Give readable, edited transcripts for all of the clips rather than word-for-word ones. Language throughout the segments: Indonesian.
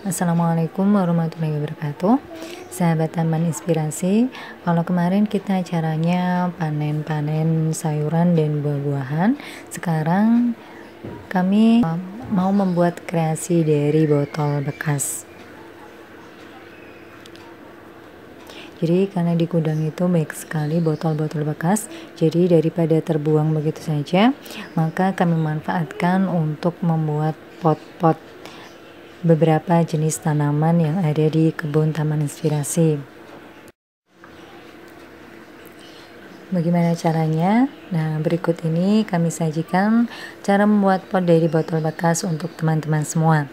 Assalamu'alaikum warahmatullahi wabarakatuh. Sahabat Taman Inspirasi, kalau kemarin kita caranya panen-panen sayuran dan buah-buahan, sekarang kami mau membuat kreasi dari botol bekas. Jadi karena di gudang itu banyak sekali botol-botol bekas, jadi daripada terbuang begitu saja, maka kami manfaatkan untuk membuat pot-pot beberapa jenis tanaman yang ada di kebun Taman Inspirasi. Bagaimana caranya? Nah, berikut ini kami sajikan cara membuat pot dari botol bekas untuk teman-teman semua.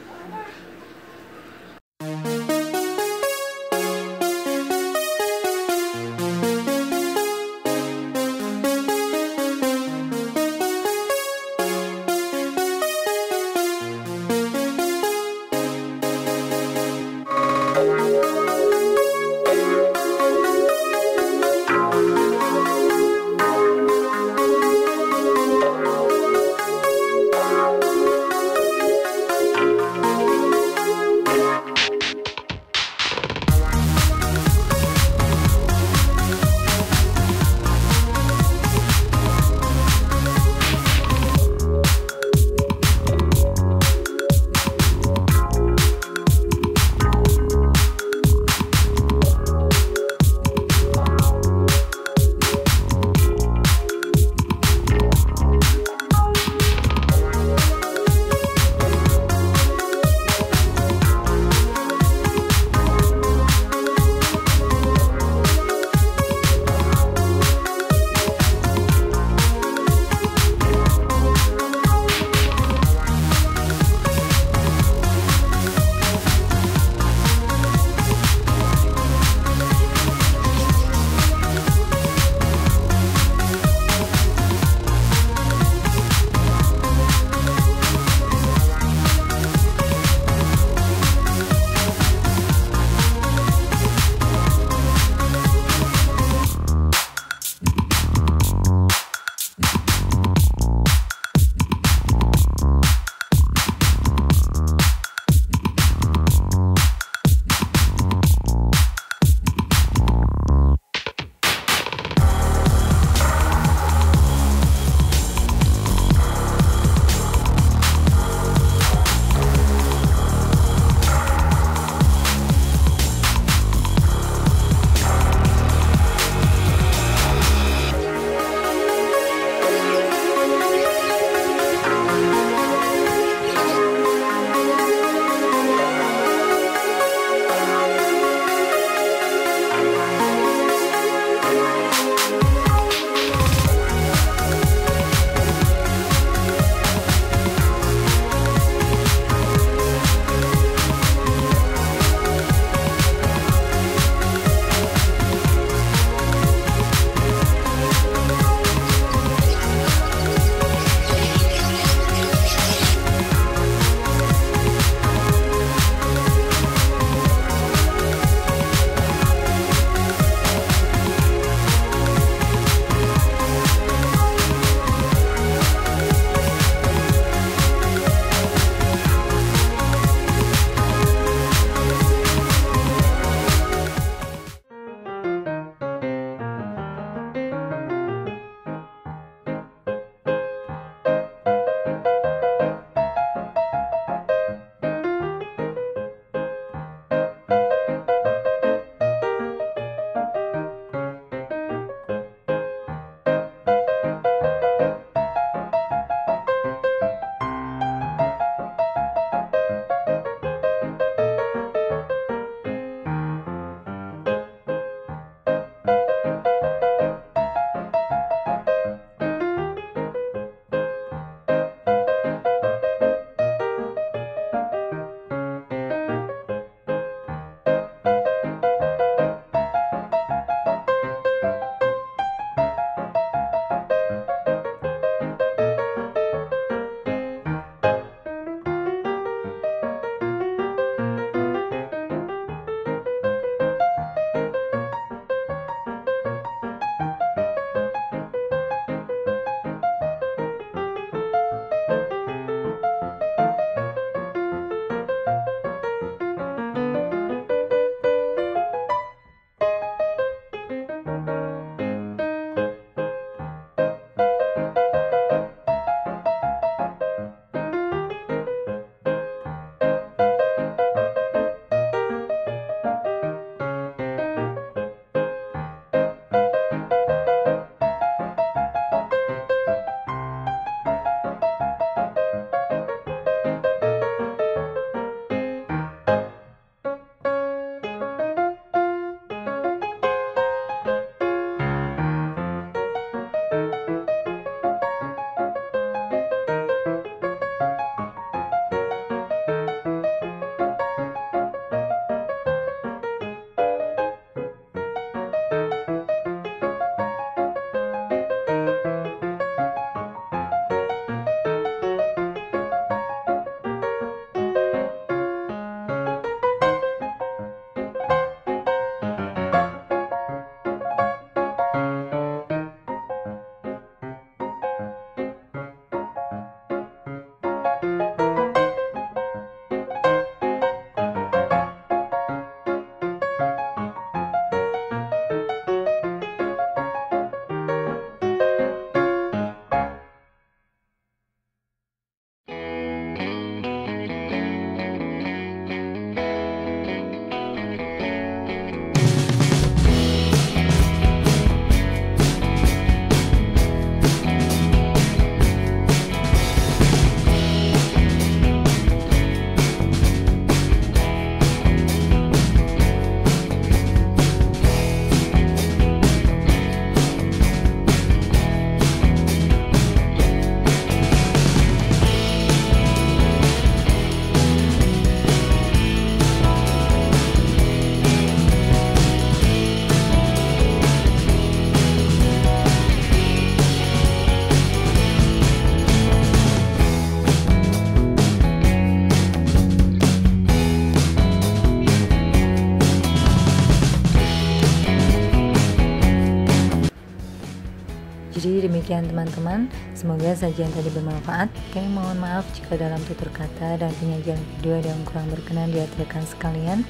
Jadi demikian teman-teman, semoga sajian tadi bermanfaat. Kami mohon maaf jika dalam tutur kata dan penyajian video ada yang kurang berkenan di hati rekan sekalian.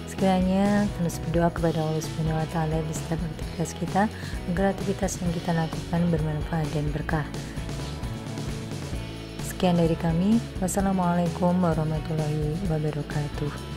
Sekiranya terus berdoa kepada Allah Subhanahu wa taala di setiap aktivitas kita, agar aktivitas yang kita lakukan bermanfaat dan berkah. Sekian dari kami. Wassalamualaikum warahmatullahi wabarakatuh.